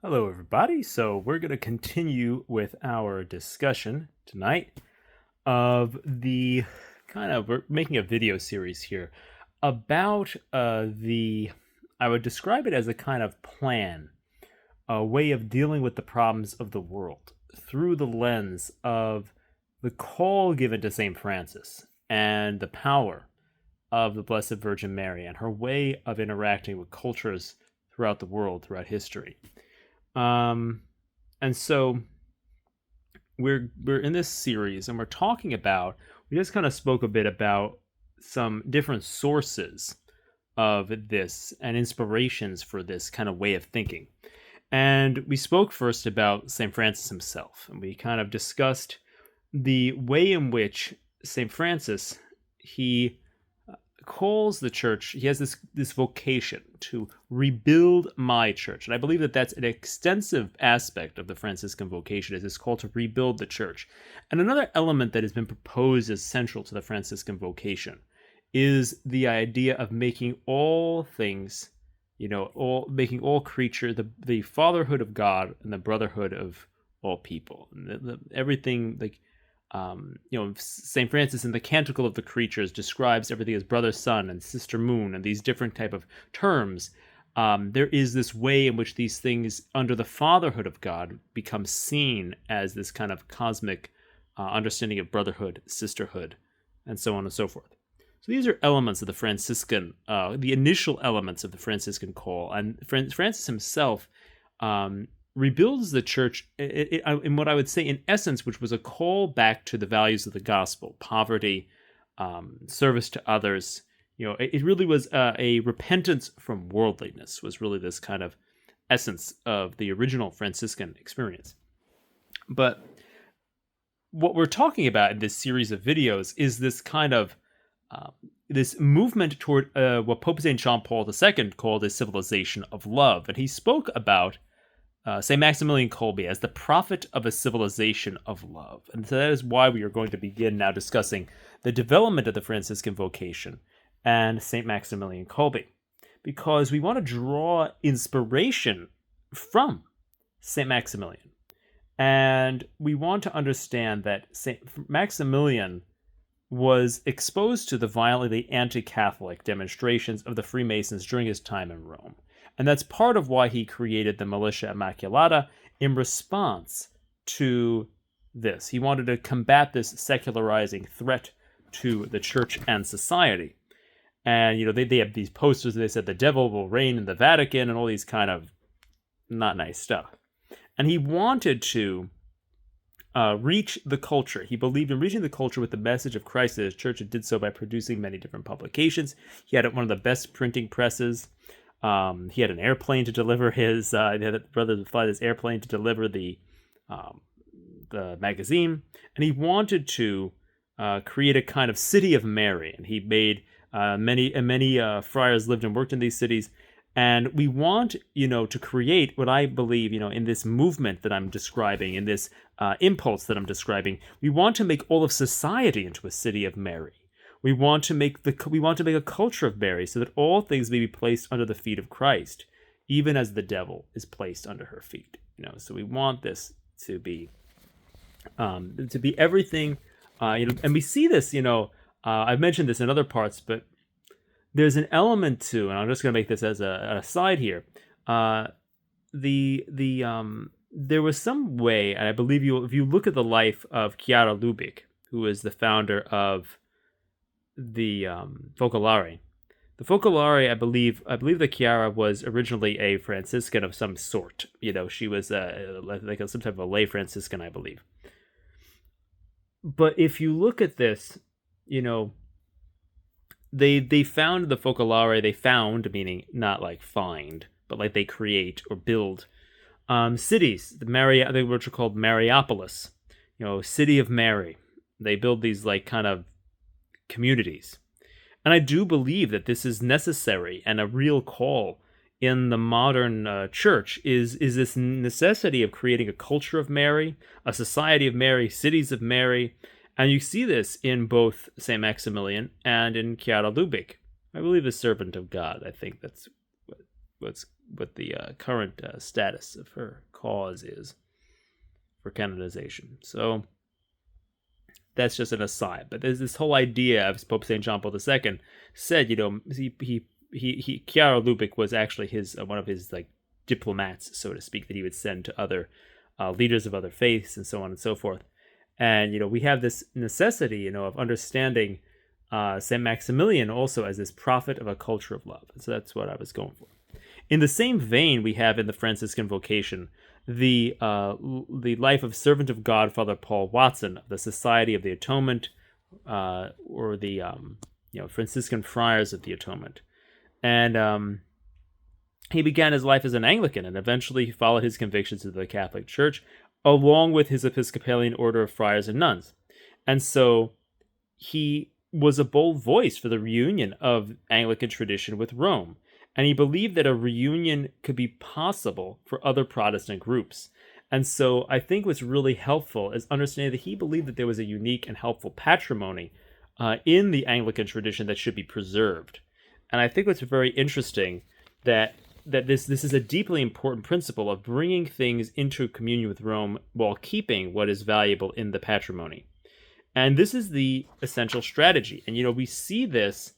Hello, everybody. So, we're going to continue with our discussion tonight of we're making a video series here about I would describe it as a kind of plan, a way of dealing with the problems of the world through the lens of the call given to St. Francis and the power of the Blessed Virgin Mary and her way of interacting with cultures throughout the world, throughout history. Um, and so we're in this series, and we're talking about. We just kind of spoke a bit about some different sources of this and inspirations for this kind of way of thinking. And we spoke first about St. Francis himself, and we kind of discussed the way in which St. Francis he calls the church. He has this vocation to rebuild my church, and I believe that that's an extensive aspect of the Franciscan vocation, is this call to rebuild the church. And another element that has been proposed as central to the Franciscan vocation is the idea of making all things, all making all creature the fatherhood of God and the brotherhood of all people, and everything like St. Francis in the Canticle of the Creatures describes everything as brother sun and sister moon and these different type of terms. There is this way in which these things under the fatherhood of God become seen as this kind of cosmic understanding of brotherhood, sisterhood, and so on and so forth. So these are elements of the Franciscan, the initial elements of the Franciscan call. And Francis himself rebuilds the church in what I would say, in essence, which was a call back to the values of the gospel: poverty, service to others. It really was a repentance from worldliness. Was really this kind of essence of the original Franciscan experience. But what we're talking about in this series of videos is this kind of this movement toward what Pope St. John Paul II called a civilization of love. And he spoke about St. Maximilian Kolbe as the prophet of a civilization of love. And so that is why we are going to begin now discussing the development of the Franciscan vocation and St. Maximilian Kolbe, because we want to draw inspiration from St. Maximilian. And we want to understand that St. Maximilian was exposed to the violently anti-Catholic demonstrations of the Freemasons during his time in Rome. And that's part of why he created the Militia Immaculata in response to this. He wanted to combat this secularizing threat to the church and society. And, they have these posters. They said the devil will reign in the Vatican and all these kind of not nice stuff. And he wanted to reach the culture. He believed in reaching the culture with the message of Christ at his church, and did so by producing many different publications. He had one of the best printing presses. He had an airplane to deliver his. He had brothers would fly this airplane to deliver the magazine, and he wanted to create a kind of city of Mary. And he made many friars lived and worked in these cities. And we want, to create what I believe, in this movement that I'm describing, in this impulse that I'm describing. We want to make all of society into a city of Mary. We want to make a culture of Mary, so that all things may be placed under the feet of Christ, even as the devil is placed under her feet. So we want this to be everything. And we see this. I've mentioned this in other parts, but there's an element to, and I'm just going to make this as an aside here. There was some way, and I believe if you look at the life of Chiara Lubich, who is the founder of the Focolare. The Focolare, I believe that Chiara was originally a Franciscan of some sort. She was some type of a lay Franciscan, I believe. But if you look at this, they found the Focolare. They found, meaning not like find, but like they create or build cities. They were called Mariopolis, city of Mary. They build these like kind of communities. And I do believe that this is necessary, and a real call in the modern church is this necessity of creating a culture of Mary, a society of Mary, cities of Mary. And you see this in both St. Maximilian and in Chiara Lubich. I believe a servant of God. I think that's what's what the current status of her cause is for canonization. So that's just an aside. But there's this whole idea of Pope St. John Paul II said, Chiara Lubich was actually his one of his like diplomats, so to speak, that he would send to other leaders of other faiths and so on and so forth. And we have this necessity, of understanding Saint Maximilian also as this prophet of a culture of love. So that's what I was going for. In the same vein, we have in the Franciscan vocation the life of servant of God, Father Paul Watson of the Society of the Atonement, or the Franciscan Friars of the Atonement, and he began his life as an Anglican, and eventually he followed his convictions to the Catholic Church, along with his Episcopalian order of friars and nuns, and so he was a bold voice for the reunion of Anglican tradition with Rome. And he believed that a reunion could be possible for other Protestant groups. And so I think what's really helpful is understanding that he believed that there was a unique and helpful patrimony in the Anglican tradition that should be preserved. And I think what's very interesting that this is a deeply important principle of bringing things into communion with Rome while keeping what is valuable in the patrimony. And this is the essential strategy. And, we see this...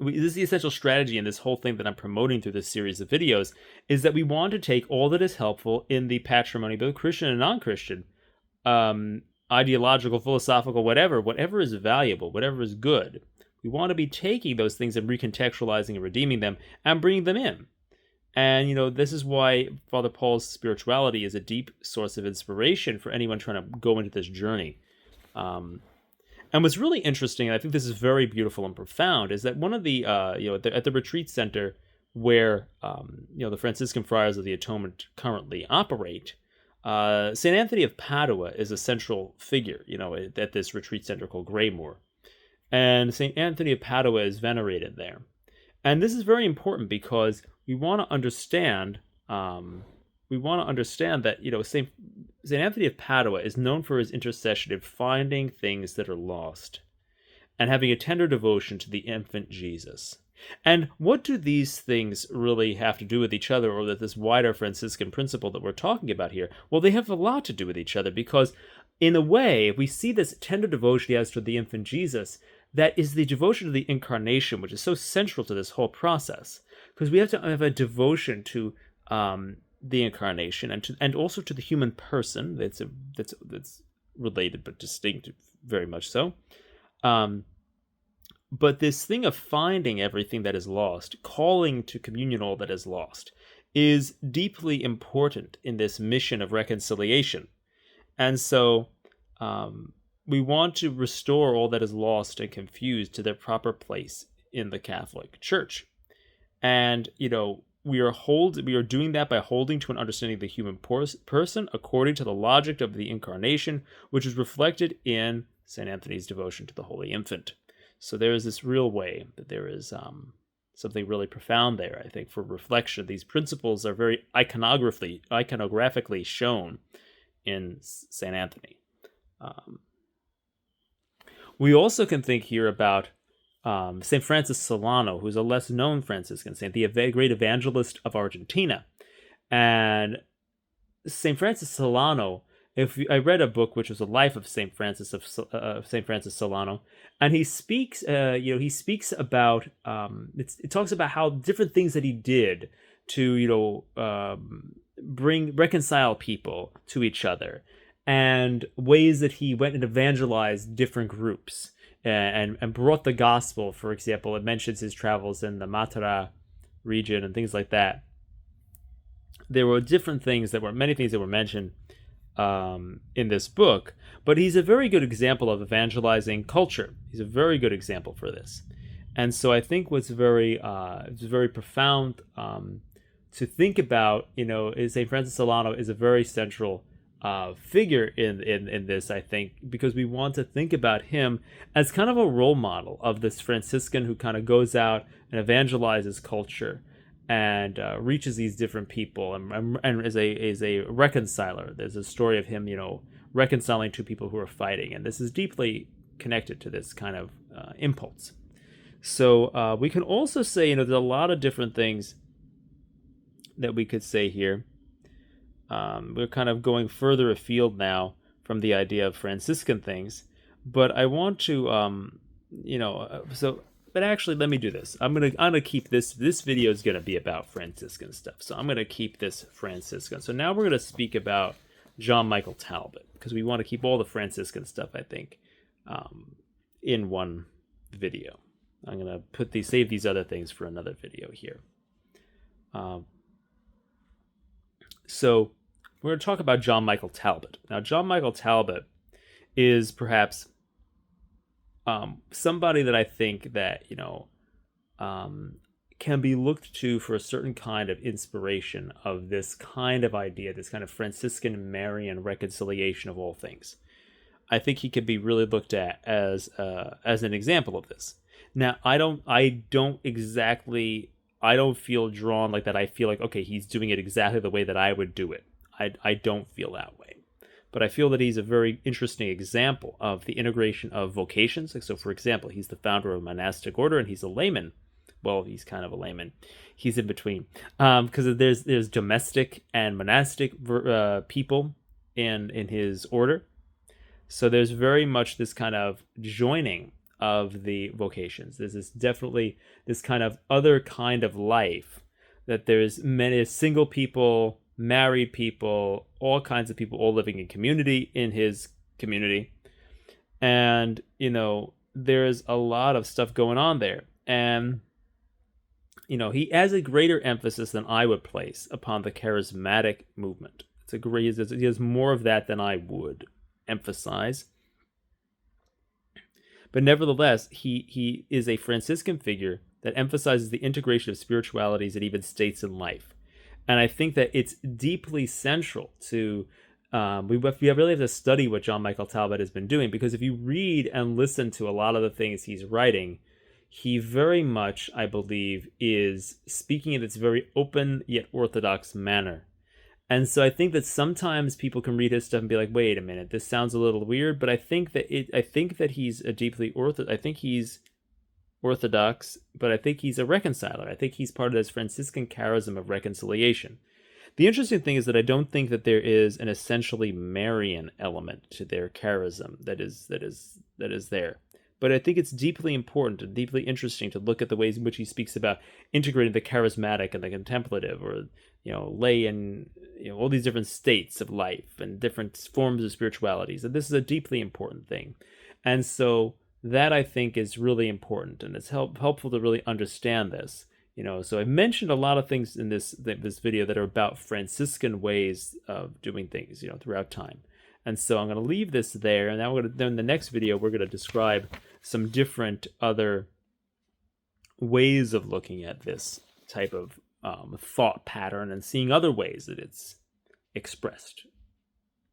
this is the essential strategy in this whole thing that I'm promoting through this series of videos, is that we want to take all that is helpful in the patrimony, both Christian and non-Christian, ideological, philosophical, whatever is valuable, whatever is good. We want to be taking those things and recontextualizing and redeeming them and bringing them in. And, this is why Father Paul's spirituality is a deep source of inspiration for anyone trying to go into this journey. And what's really interesting, and I think this is very beautiful and profound, is that one of the, at the retreat center where, the Franciscan Friars of the Atonement currently operate, St. Anthony of Padua is a central figure, at this retreat center called Greymoor. And St. Anthony of Padua is venerated there. And this is very important because we want to understand that, St. Anthony of Padua is known for his intercession in finding things that are lost and having a tender devotion to the infant Jesus. And what do these things really have to do with each other, or with this wider Franciscan principle that we're talking about here? Well, they have a lot to do with each other, because in a way, we see this tender devotion he has to the infant Jesus, that is the devotion to the incarnation, which is so central to this whole process, because we have to have a devotion to the incarnation and also to the human person that's related but distinct, very much so. But this thing of finding everything that is lost, calling to communion all that is lost, is deeply important in this mission of reconciliation. And so we want to restore all that is lost and confused to their proper place in the Catholic Church. And, we are doing that by holding to an understanding of the human person according to the logic of the incarnation, which is reflected in St. Anthony's devotion to the Holy Infant. So there is this real way that there is something really profound there, I think, for reflection. These principles are very iconographically shown in St. Anthony. We also can think here about St. Francis Solano, who's a less known Franciscan saint, the great evangelist of Argentina. And St. Francis Solano, I read a book which was a life of St. Francis Solano, and he speaks about it talks about how different things that he did to reconcile people to each other, and ways that he went and evangelized different groups. And brought the gospel. For example, it mentions his travels in the Matara region and things like that. There were many things that were mentioned in this book, but he's a very good example of evangelizing culture. He's a very good example for this. And so I think what's very profound to think about, is St. Francis Solano is a very central figure in this, I think, because we want to think about him as kind of a role model of this Franciscan who kind of goes out and evangelizes culture and reaches these different people and is a reconciler. There's a story of him, reconciling two people who are fighting, and this is deeply connected to this kind of impulse. So we can also say, there's a lot of different things that we could say here. We're kind of going further afield now from the idea of Franciscan things, but I want to, but actually, let me do this. I'm gonna keep this. This video is gonna be about Franciscan stuff, so I'm gonna keep this Franciscan. So now we're gonna speak about John Michael Talbot because we want to keep all the Franciscan stuff, I think, in one video. I'm gonna save these other things for another video here. So we're going to talk about John Michael Talbot. Now, John Michael Talbot is perhaps somebody that I think that, can be looked to for a certain kind of inspiration of this kind of idea, this kind of Franciscan Marian reconciliation of all things. I think he could be really looked at as an example of this. Now, I don't feel drawn like that. I feel like, okay, he's doing it exactly the way that I would do it. I don't feel that way. But I feel that he's a very interesting example of the integration of vocations. So, for example, he's the founder of a monastic order, and he's a layman. Well, he's kind of a layman. He's in between. Because there's domestic and monastic people in his order. So there's very much this kind of joining of the vocations. There's definitely this kind of other kind of life, that there's many single people, married people, all kinds of people all living in his community. And, there's a lot of stuff going on there. And, he has a greater emphasis than I would place upon the charismatic movement. He has more of that than I would emphasize. But nevertheless, he is a Franciscan figure that emphasizes the integration of spiritualities and even states in life. And I think that it's deeply central to, we really have to study what John Michael Talbot has been doing, because if you read and listen to a lot of the things he's writing, he very much, I believe, is speaking in this very open yet orthodox manner. And so I think that sometimes people can read his stuff and be like, wait a minute, this sounds a little weird, but I think that he's a deeply I think he's orthodox, but I think he's a reconciler. I think he's part of this Franciscan charism of reconciliation. The interesting thing is that I don't think that there is an essentially Marian element to their charism that is there. But I think it's deeply important and deeply interesting to look at the ways in which he speaks about integrating the charismatic and the contemplative, or lay and all these different states of life and different forms of spiritualities. And this is a deeply important thing. And so that, I think, is really important, and it's helpful to really understand this. So I mentioned a lot of things in this video that are about Franciscan ways of doing things, throughout time. And so I'm going to leave this there, and now then in the next video we're going to describe some different other ways of looking at this type of thought pattern and seeing other ways that it's expressed.